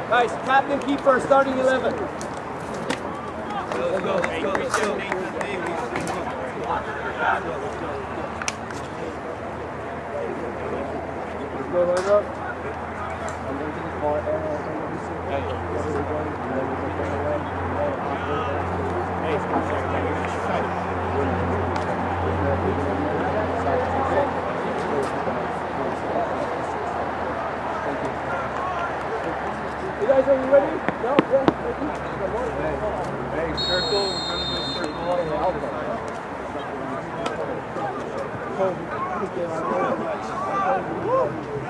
Guys, captain, keeper, starting 11. Let's go. You guys, are you ready? No? Yeah? Hey, circle. We're going to do a circle all the way.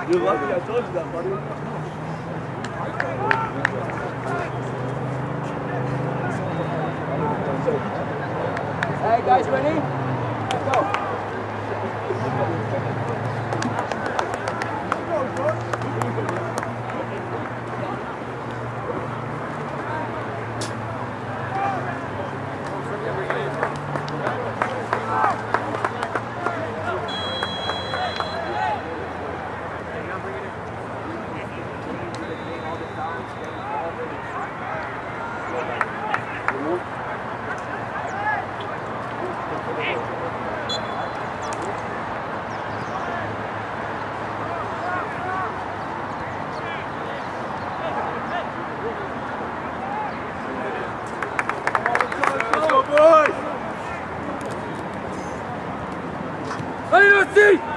You're lucky, I told you that, buddy. Hey, guys, ready? Let's go.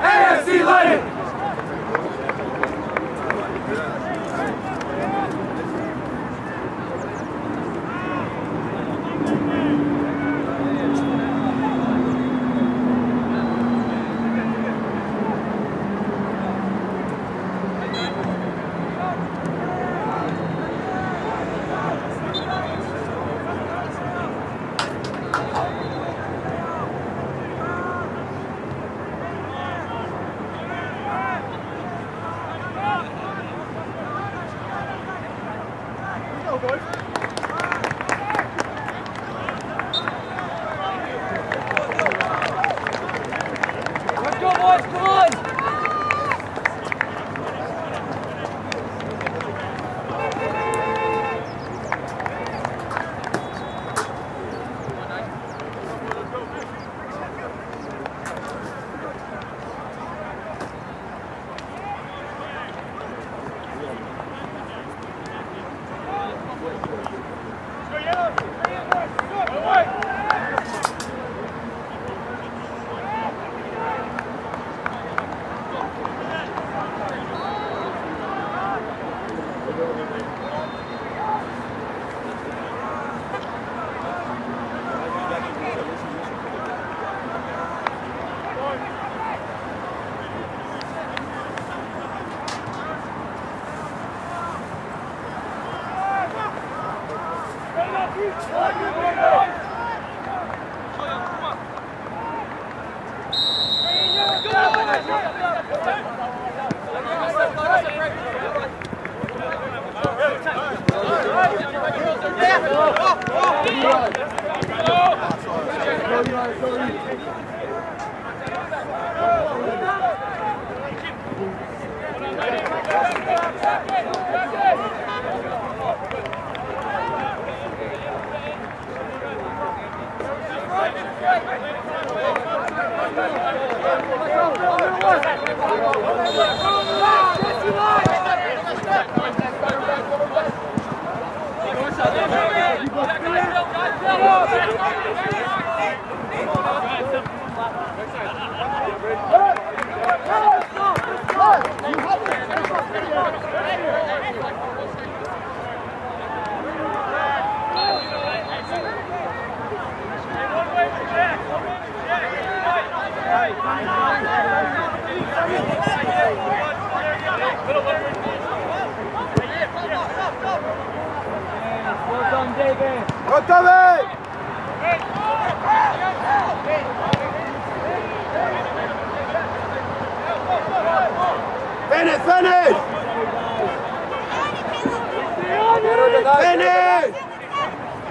AFC Lion!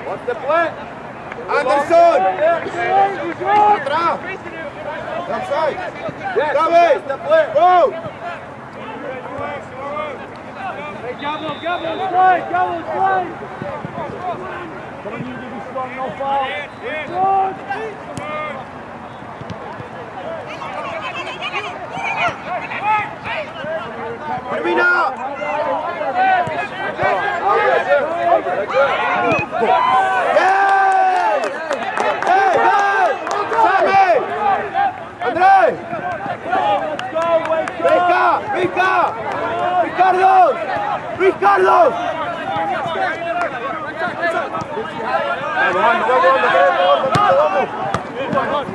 What's the play? Anderson! Atrás! Offside! Yes, David! the play! Go! Gavel, play! Come on, you be strong, no foul. Good! Termina! André! Let's go, wake up! Rica! Ricardo! Vamos!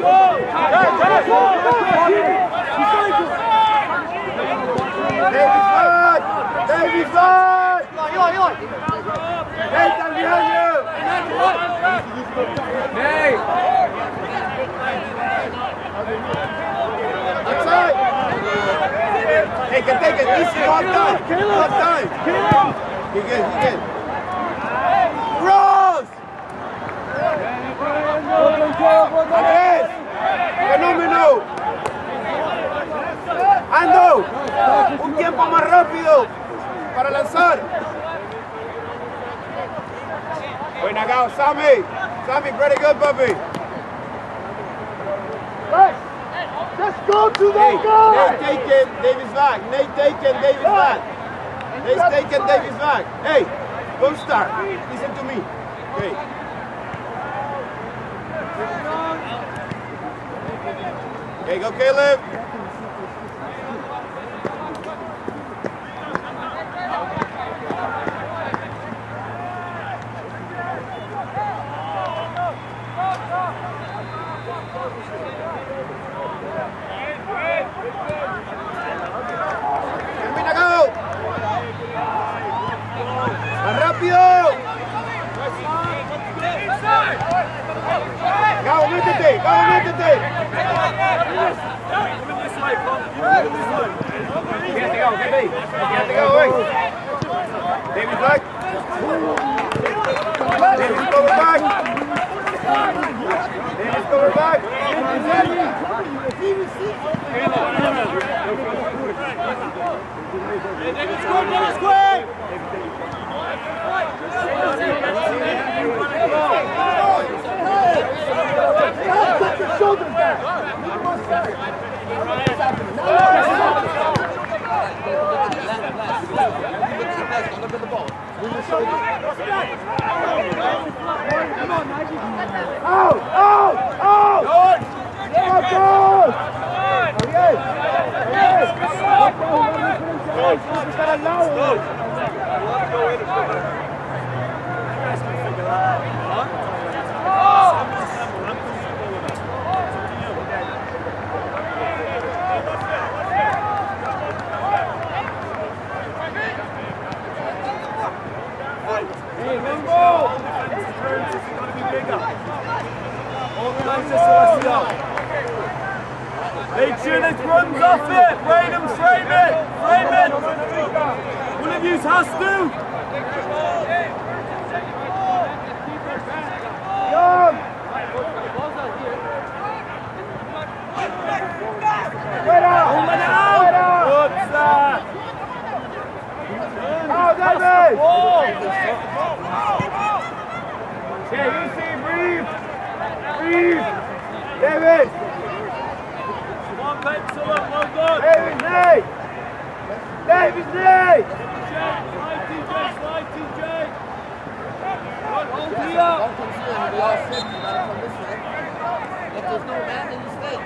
Davis back! Nathan behind you! Hey! Outside! Take it, easy, half time! He good. Cross! Andrés! ¡Fenómeno! ¡Ando! ¡Un tiempo más rápido para lanzar! Buena, Gao. Sammy, pretty good, puppy. Let's go to the goal! Nate taken, Davis back. Hey, don't start. Listen to me. Okay. Okay, go Caleb. Termina, Gao. ¡Más rápido! Gao, métete. Quédate, Gao, wey. Davis back. Davis cover back. Davis, quick! Put your shoulders back. Look at the ball. Make sure this runs off it! Frame it! One of you has to! Good, sir! David! Okay, easy, breathe. David! One pencil up, well done! Davis, Nate! Slide TJ! Hold me up! If there's no man, then you stay.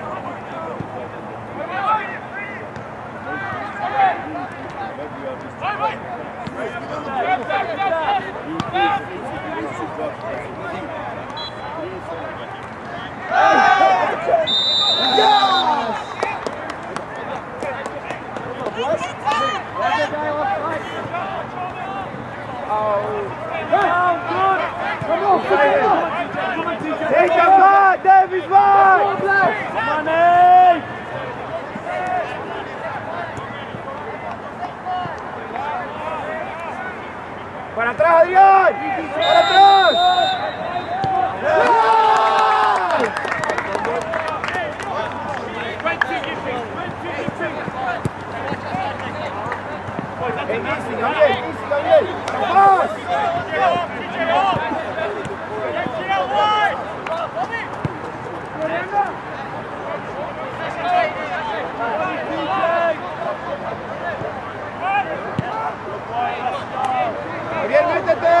Take him back, Davis back! Come on, Nate! ¡Para atrás, Adrián! ¡Para atrás! Easy, Gabriel. ¡Vamos! Gabriel, métete.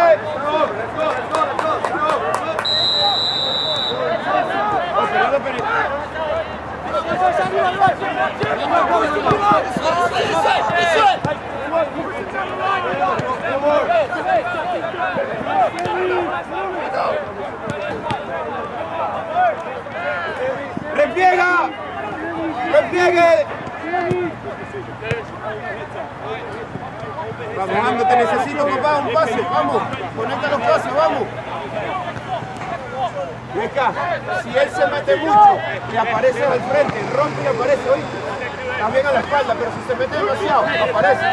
¡Repliega! ¡Repliegue! Vamos, Ando, te necesito, papá, un pase, vamos. Conecta los pases, vamos. Venga, si él se mete mucho, le aparece al frente, rompe y aparece, oíste. También a la espalda, pero si se mete demasiado, aparece.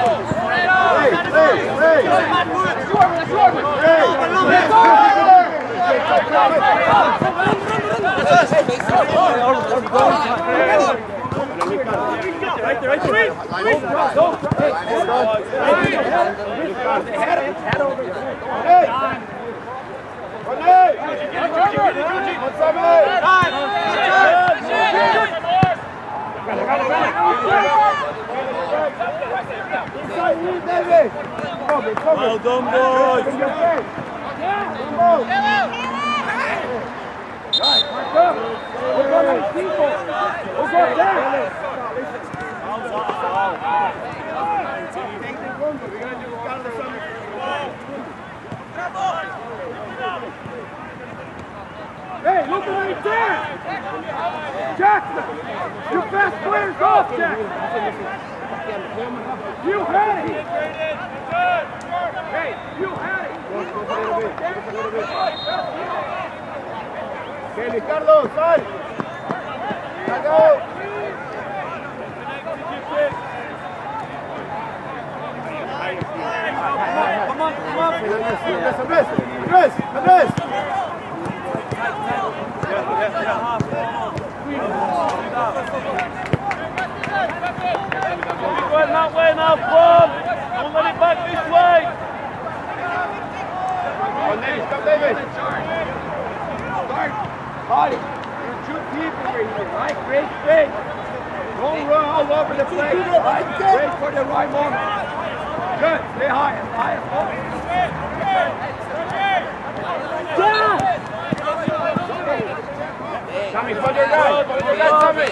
Well done, boys. Hey, look right there! Jackson! Your best player's off, Jackson! You had it! Hey, you had it! Okay, Ricardo, sal! Go! Come on. Andrés! Going that way now, Plum. Don't let it back this way. Come, David! Hardy, you're too deep over here, right? Great space. Don't run all over the place. Right? Wait for the right moment. Good. Stay higher. Sammy, hold your guy, Sammy!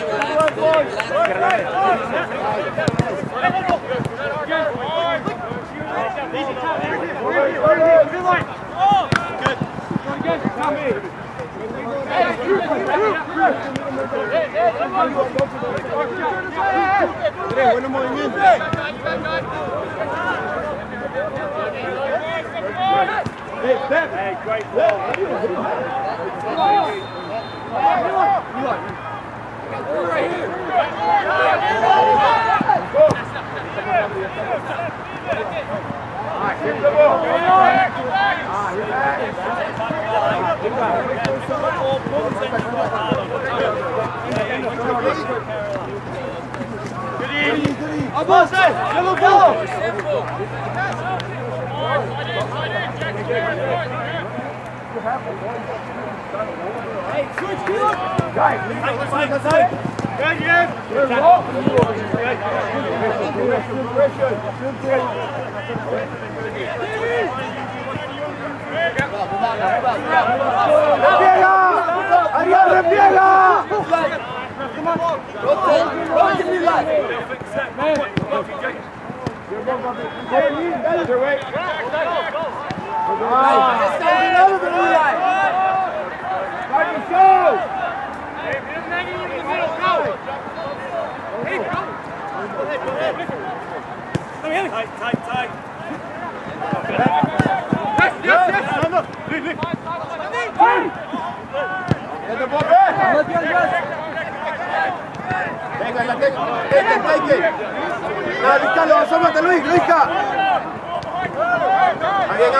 Buenos movimientos. Hey, great ball. Hey, switch, guys, Tight. Venga, la tengo. Take it. Dale, Ricardo, asómate, Luisca.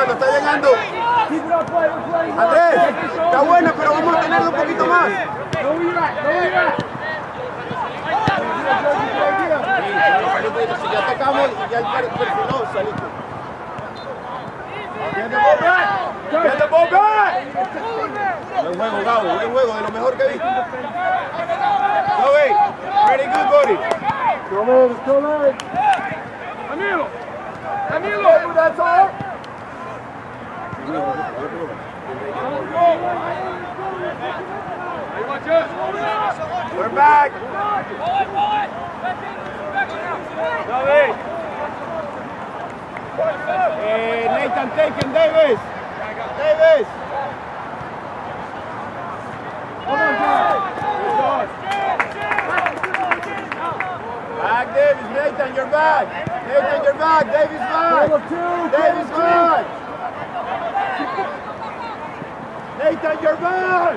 Está llegando. Andrés, está buena, pero vamos a tenerlo un poquito más. Sigue atacando. Llegamos y ya el perfiló, saliste. Get the ball back! Get the ball back! Buen juego, Gabo, buen juego, de lo mejor que he visto. Go, hey. Very good, buddy. Go late. Camilo! Camilo! That's all. We're back. Nathan taken, Davis. Davis. Come on, guys. Back, Davis. Nathan, you're back. Nathan, you're back. Davis back. Davis back. Nathan, you're back.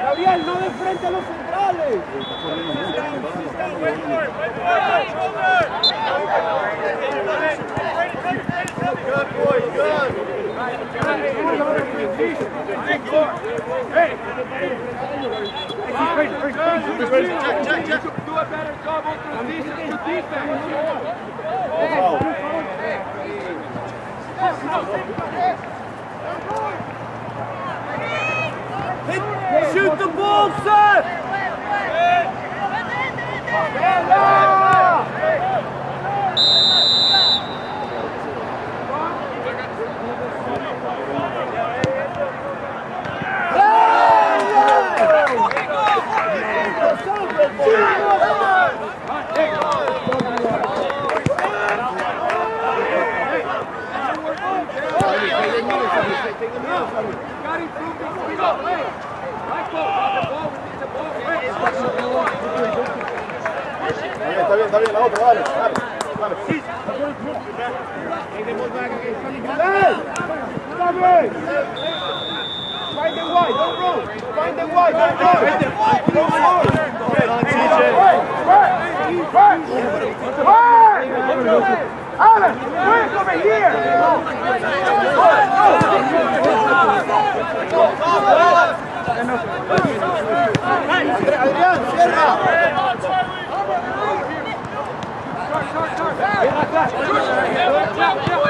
Gabriel, no de frente a los centrales. Good boy, good. Hey! Check. Do a better job on transition to defense. Shoot the ball, Seth! Está bien, la otra, dale. Find the wide, don't run. Find the wide, don't run. Alan, quick over here! Adrián, cierra.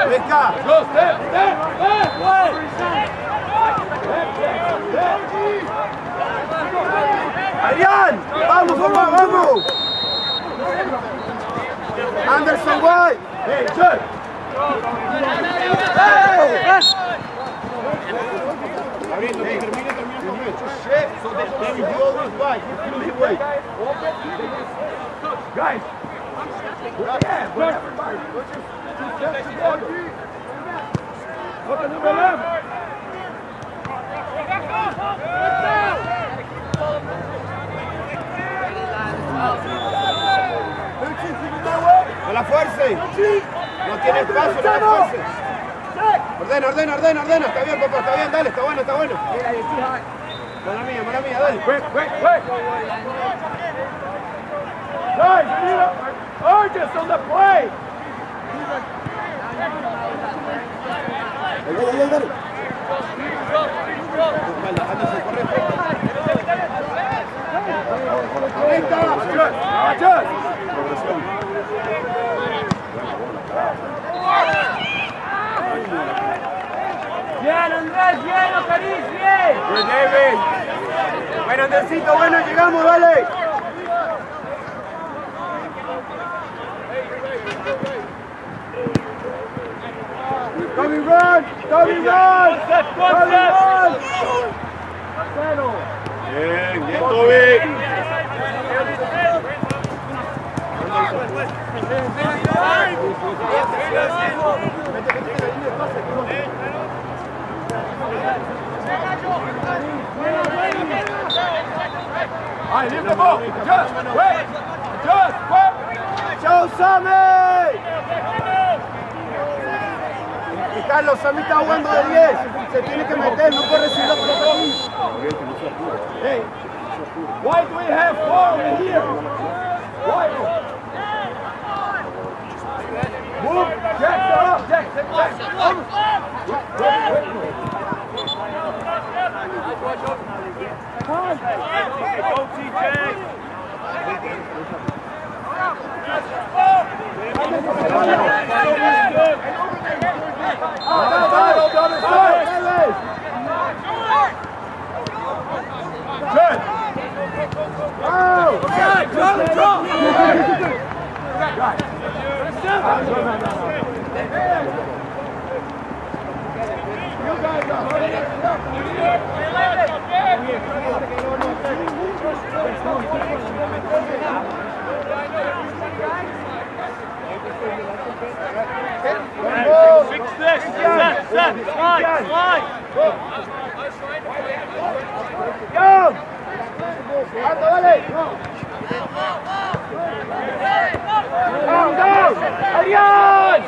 Venga. Adrián, vamos, vamos. Anderson White. Hey, good. So that you always fight. You away. Guys! Yeah, but everybody, look at number 11. No la fuerce. No tiene espacio, no la fuerce. Ordena. Está bien, papá, está bien, dale, está bueno. Mala mía, dale. Quick. Guys, we need urgency on the play. Dale. Bien, Andrés, bien, Ocariz, bien. Bien, David. Bueno, Andresito, bueno, llegamos, dale. Toby, run! Bien, Toby. All right, leave the ball. Just wait. ¡Chao, Sammy! Y Carlos, Sammy está jugando de 10. Se tiene que meter, no puede recibir la pelota aquí. Hey, why do we have 4 over here? Move! Jack, start up! Jack, take back! Go, TJ! Good! Fix this! Set! Slide! Go! Alto, dale! Go! Adrián!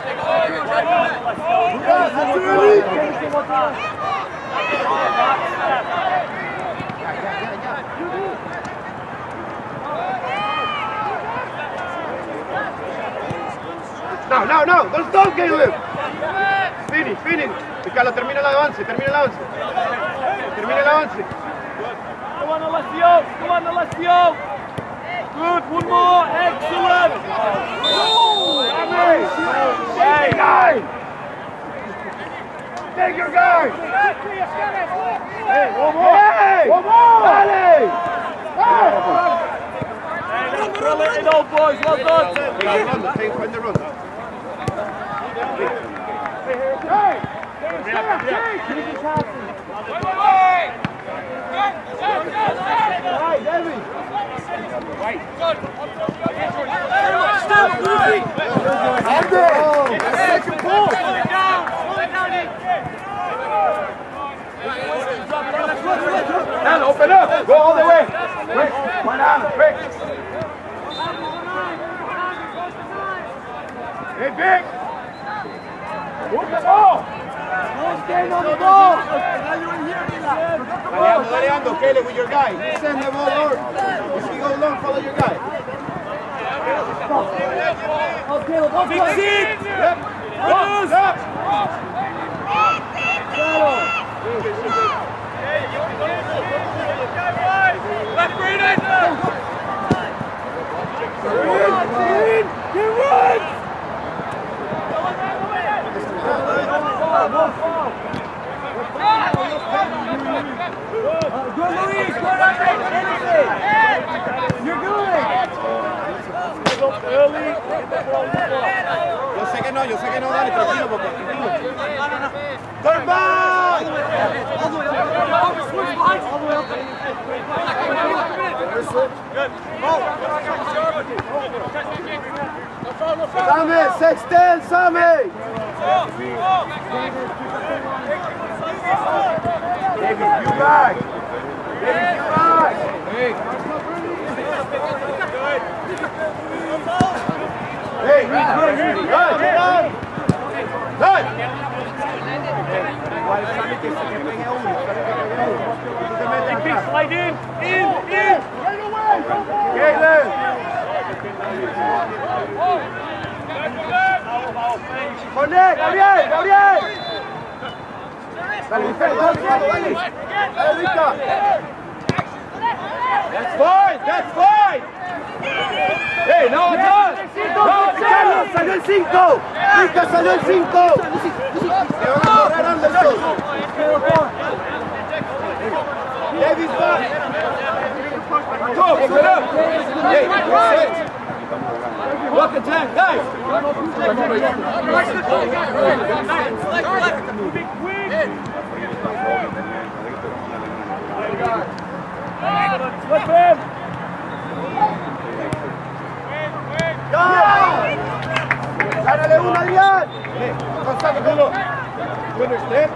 No, don't stop, Caleb! Finish! Ricardo, termina el avance! Come on, Alessio! Good, one more, excellent! Hey, guy! Take your guy! Hey, one more! Dale! Drill it in, old boys, well done! Find the run. Now open up! Go all the way! Quick! One out! Quick! Hey, Vic! Move the ball! Stand on the ball! Daleando, Caleb, with your guy. Send the ball over. If you go long, follow your guy. Fix it! Yep! Rose! Left, green, You're good! Yo sé que no, dale, tranquilo, papá, tranquilo. Turn back! Same, 6'10", Same! David, you back! Hey, good! Slide in! Caleb! Connect, Gabriel! Dale, Rica! That's fine! Hey, no, Carlos, salió el 5! Rica salió el 5! Te van a correr, Anderson! Davis back! Go, pick it up! Hey, walk attack, guys! Slip him! ¡Gánale uno, Adrián! Hey, don't stop it, Bruno. You understand?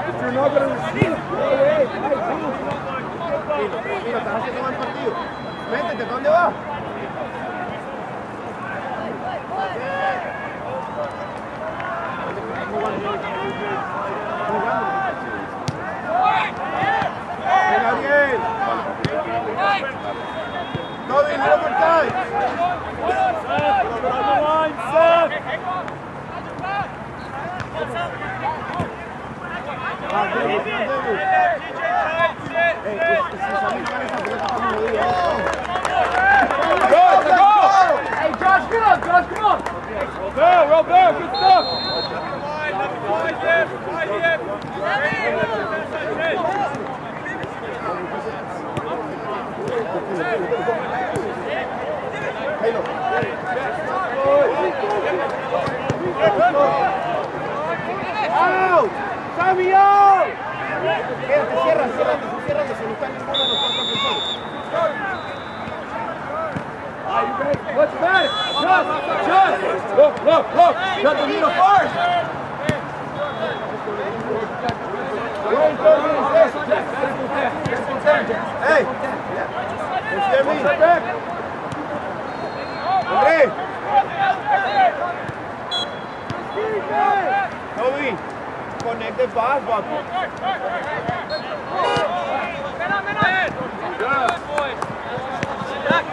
If you're not going to receive, go away. Mira, estás haciendo mal partido. Métete, ¿dónde vas? Gabriel! Toby, little more time! Hey, Josh, come on, Josh, come on. Robert, good stuff. ¡Out! ¡Sammy out! Quédate, ciérrate, se no está ninguno de los cuatro defensores. What's the matter? Just. Look. Shut the needle first. Hey! It's me. André! Toby, connect the pass button.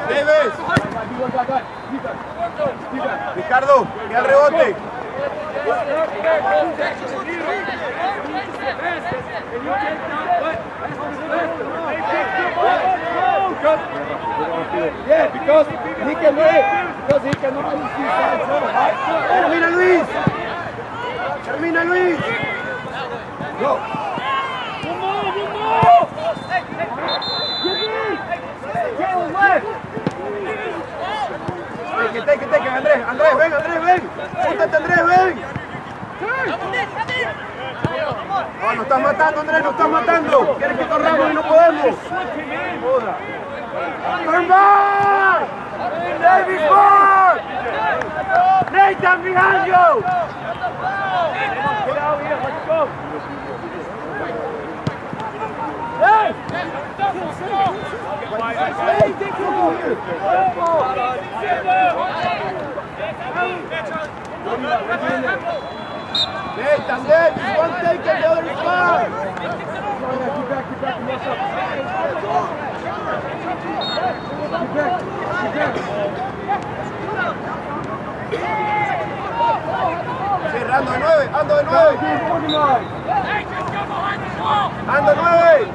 Davis. Ricardo, ve al rebote. Yeah, because he can wait. Because he cannot use his side so high. Termina Luis. Termina Luis. Go. One more. Get left. Take it, Andrés, ven. Júntate, Andrés, ven. No, nos estás matando, Andrés, nos estás matando. Quieres que corramos y no podemos. Joda. Turn back! Davis, back! Nathan, behind you! Get out here, let's go. Hey! Nathan, Davis, one take and the other is fine. Keep back, and mess up. Sí, ando de 9. Ando de 9.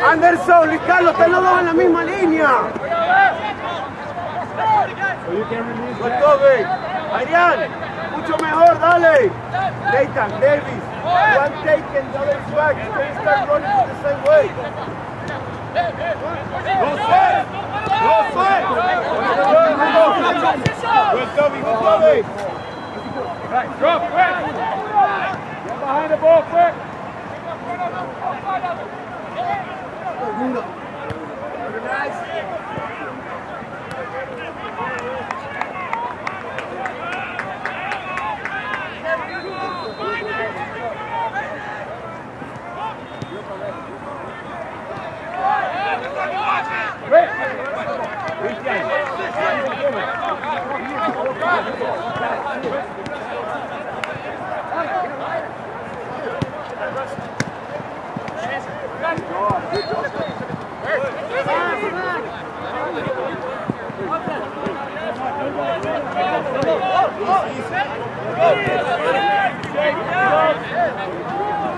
Anderson, Ricardo, están los dos en la misma línea. Toby, Adrián, mucho mejor, dale. Nathan, Davis, one take and the other is back. They start running the same way. Go set! Good Toby. Right, drop, quick. Get behind the ball, quick.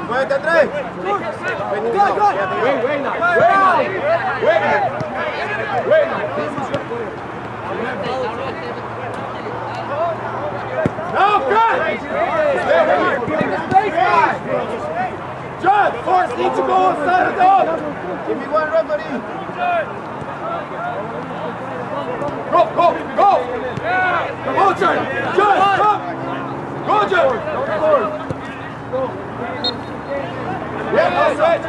Muévete, Andrés. John, Forrest needs to go outside of dog. Give me one referee. Go. Come on, John. Come. Go, John. Yeah, that's right.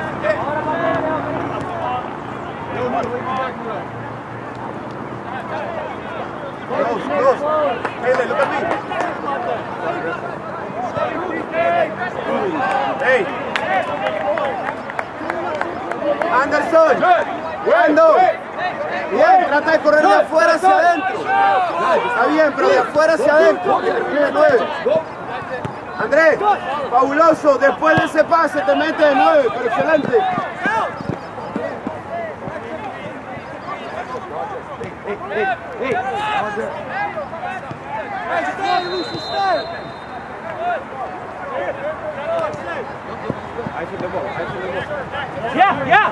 Close. Hey, look at me. Hey. Anderson. Ando. Bien, trata de correr de afuera hacia adentro. Está bien, pero de afuera hacia adentro. Tiene 9. Andrés, fabuloso. Después de ese pase te mete de 9, pero excelente. Yeah, yeah.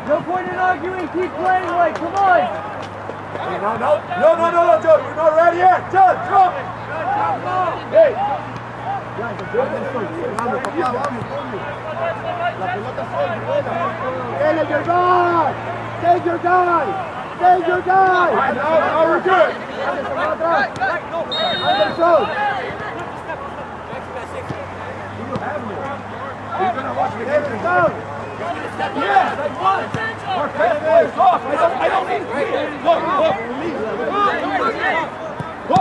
No point in arguing, keep playing, like, come on! No, Joe, you're not ready yet! Joe, drop! Hey! Take your guy! Take your guy! Take your guy! Now we're good! Anderson! You're gonna watch the game. Down! Yeah, that's fine. Our best players off. I don't need to. Look. Go.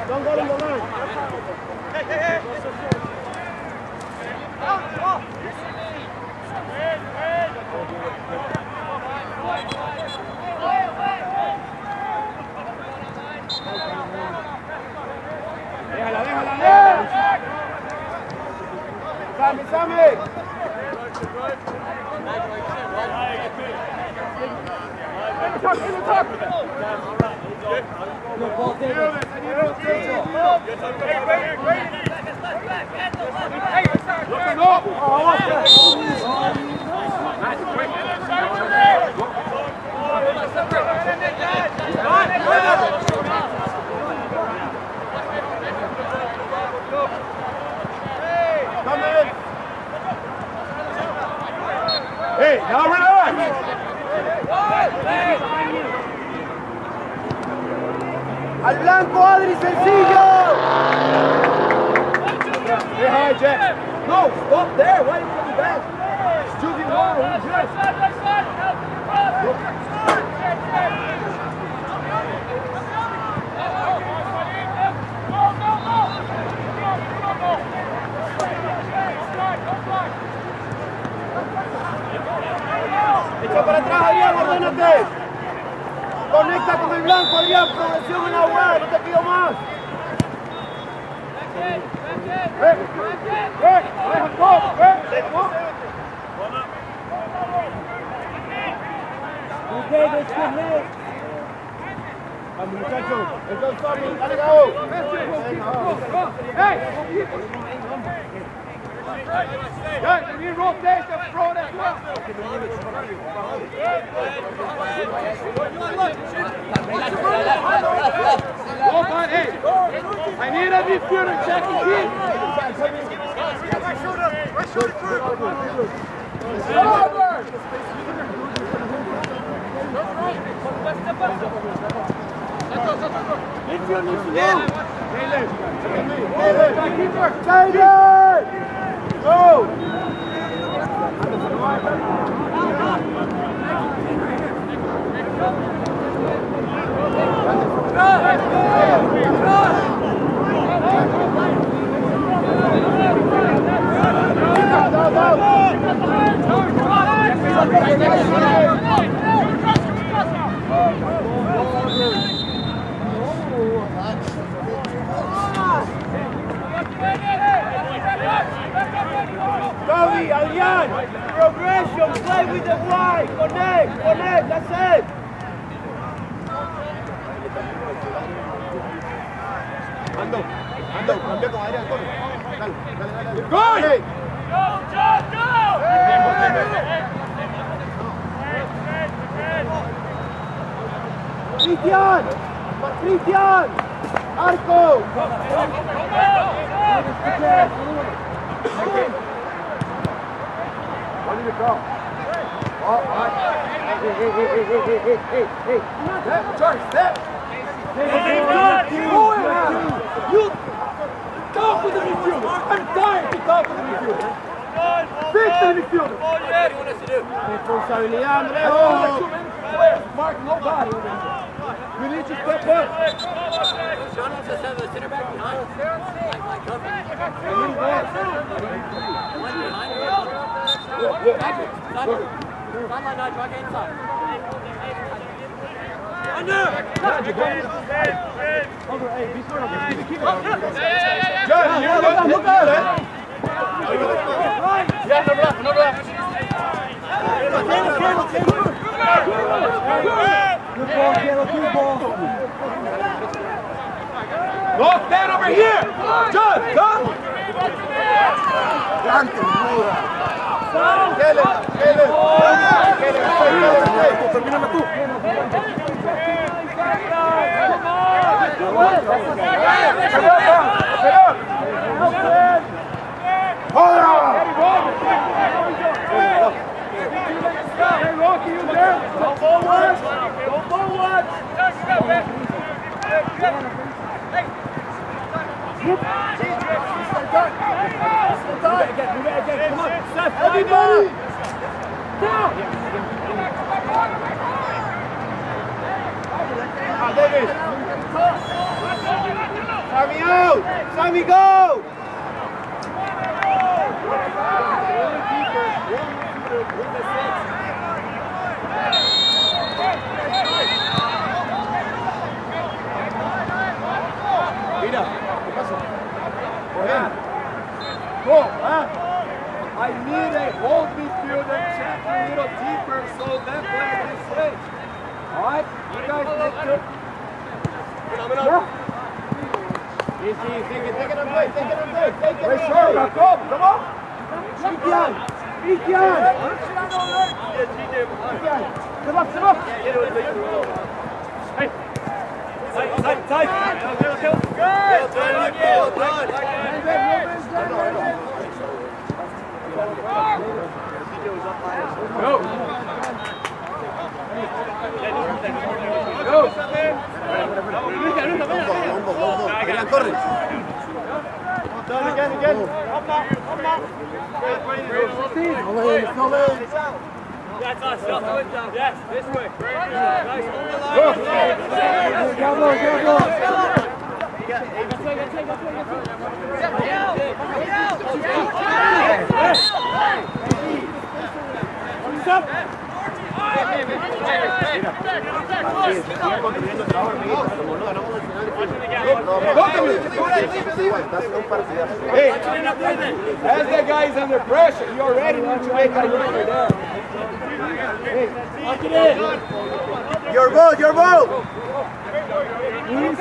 Don't go in the line. Déjala. Sammy. In the top. Hey, now relax. Al blanco, Adri, sencillo. Hey, hi, Jack. No, stop there. Why are you coming back? It's 2v1. We're good. Echa para atrás, Adrián, ordénate. Conecta con el blanco, Adrián, progresión en la web, no te pido más. Vamos, muchachos, entonces vamos, dale, Gabo. Guys, we need rotation front as well. Hold on, hey. I need a midfielder checking in. Midfield needs to go. Go! Toby, Adrian, progression, play with the wide, connect, that's it. Ando, cambia con Adrián, dale. Go! Cristian, Arco. Charge, step. You talk with the midfielder. I'm dying to talk with the midfielder. Fix the midfielder. What do you want us to do? Responsabilidad, Andrés. Mark, nobody. We need to step up. John wants us to have a center back behind. Like cover. One behind. Look. Sideline, no, try get inside. Under! Over, hey, be sure of it. Keep it. John, look out, eh? Yeah, no left, no left. Good ball, Kalo, good ball. Go, stand over here! John, come! Termíname tú. Hey, Rocky, you there? Go forward! Go forward! Come on, Seth, everybody! Down! David! Sammy out! Sammy go! Mira, ¿qué pasó? Go, I need a whole midfielder check a little deeper so that player can switch. Alright, you guys make good. Easy, take it on play, take it on play, take it on play. Come on. Christian, Christian. Come up. Hey. Tight. Go. Corre. Again. Up now. That's us, yes, this way. Nice, Hey, as the guy is under pressure, you already need to make a run there. Hey, lock it in. Your ball! Luis,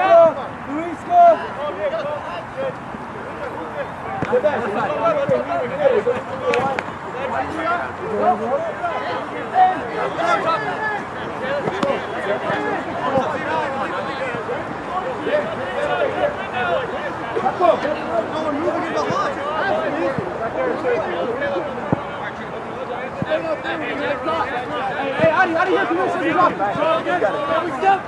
Hey, Adi, here, come on, send me off. Every step.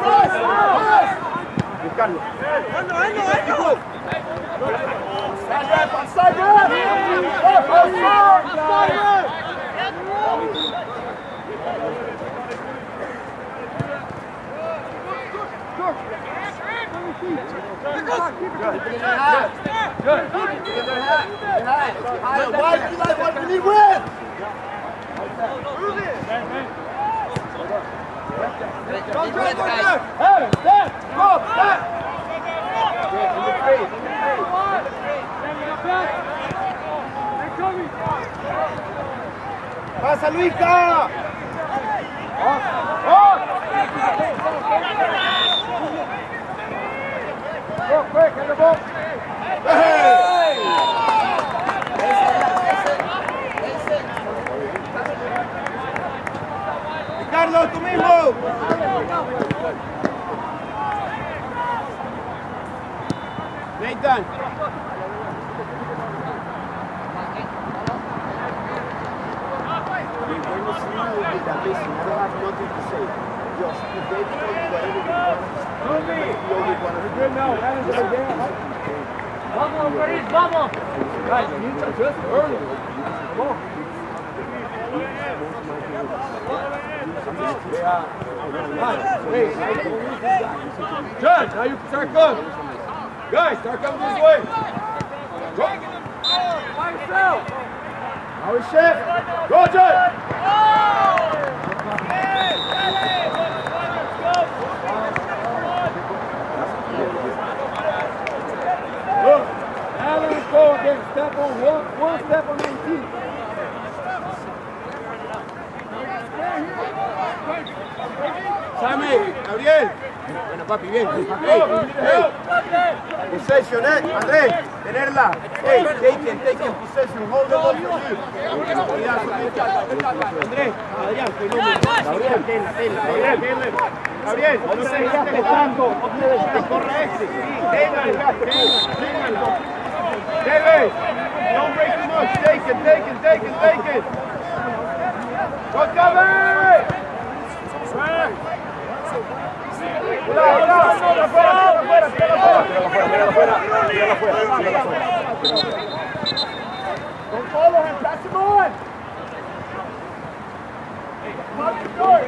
Press. Side rep. Good. Pasa Luisca. Go quick, get the ball. Ricardo, tú mismo. Nathan. Vamos! Guys, you need to adjust early. Come on. Judge, now you start coming. Guys, start coming this way. Go. Now we shift. Roger. Look, now let us go again. Step on one step on 19. Sammy, Gabriel. Bueno, papi, bien. Possession, Andrés, tenerla. Hey, taken possession. Hold the ball for you. Andrés, Adrián, Gabriel, no se desgaste tanto. Corre ese. Téngalo. David, don't break too much. Take it. Go, David! Don't follow him, pass him on! Mark the door!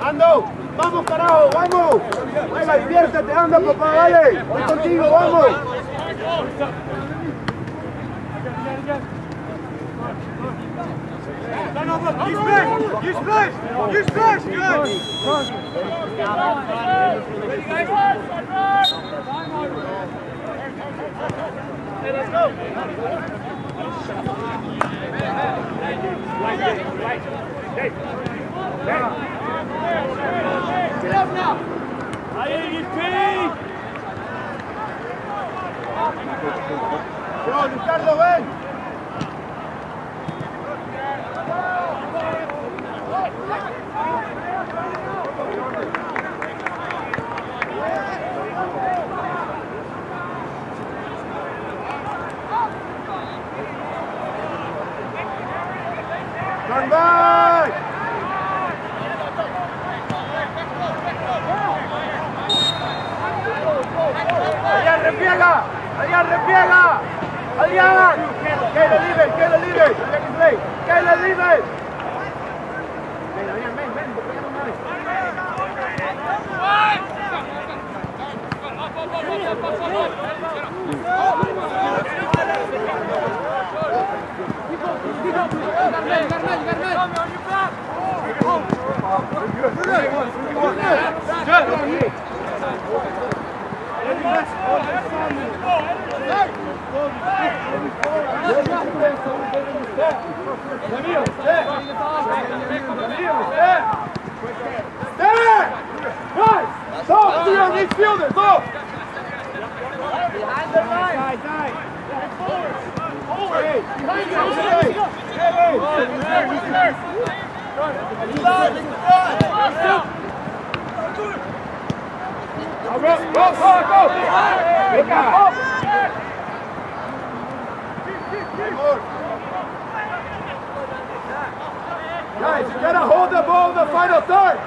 Ando, vamos carajo, vamos. Venga, diviértete, anda papá, dale. Voy contigo, vamos. Use space, good. Hey, let's go. Get up now. Yo, Ricardo, ven. Turn back! Adrián, repiega! Adrián! Caleb, leave it! Caleb, leave it! Ven, Adrián, ven, porque no mames. Talk to your midfielders, talk! Behind the line! Hey, behind you! Guys, you gotta hold the ball in the final third!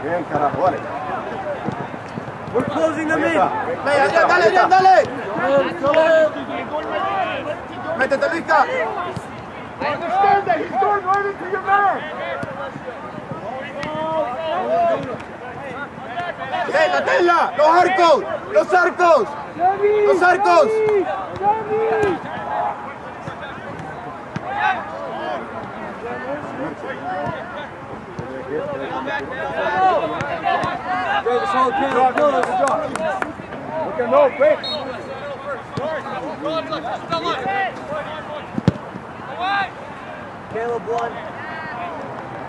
Bien, carajo, vale. We're closing them in. Adrián, dale. Métete, Luisca. I understand that he's going right into your man. Tenla. Los arcos. Okay, no, quick. Caleb one.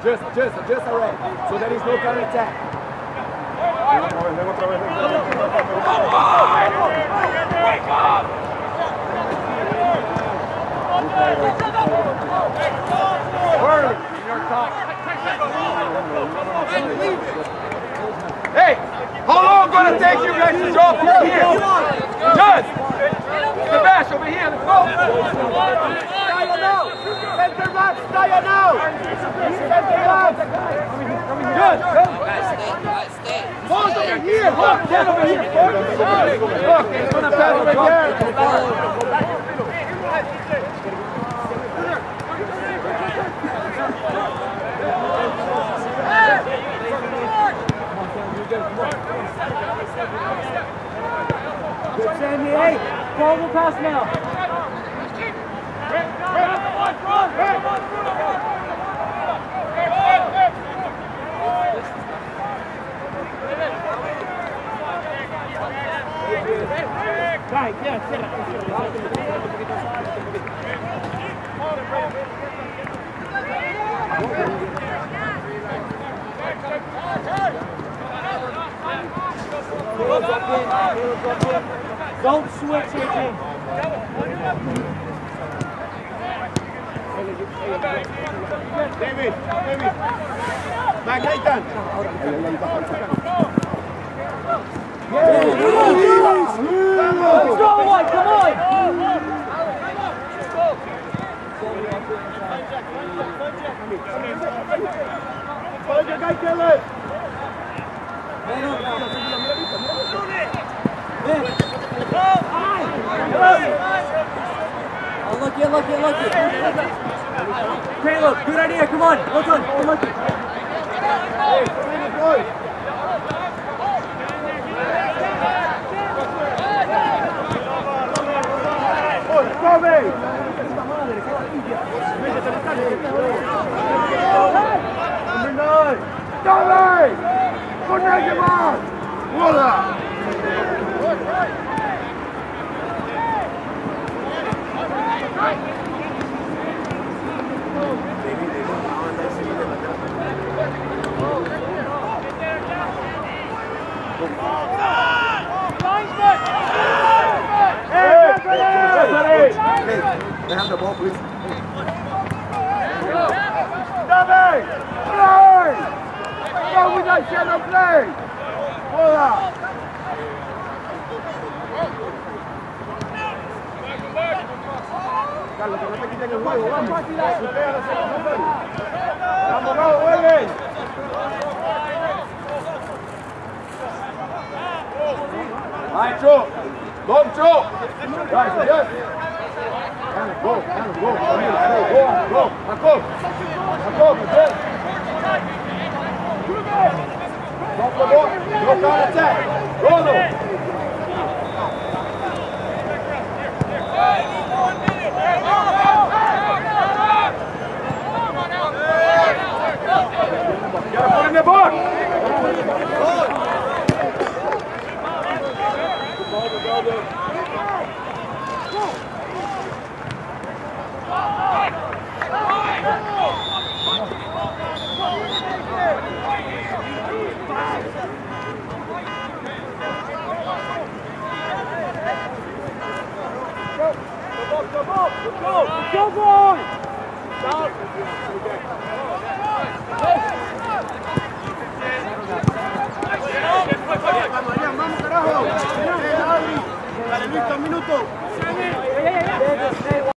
Just already, so there is no counter attack. Hey, how long gonna take you guys to drop from here? Good. Sebastian, over here, let's go. Style now. Center back, style now. Center back. Good. Stay. Both over here. Look, get over here. Look, he's gonna pass over here. Good, Sammy. Hey, forward pass now. Right, yeah, don't switch here, team. David. Back, Nathan. Let's go, White, come on! Lucky. Caleb, good idea, come on. Well done, lucky. They have the ball, please. David! Play! Go with that shadow play! Hola! Carlos, que no te quiten el juego, vamos. Vamos, vamos, vuelven! Alright, Joe! Long Joe! Guys, yes! Go! Go counter-attack! Go! Gotta put in the box! Go, boy! Vamos, carajo. Dale, Luis, un minuto.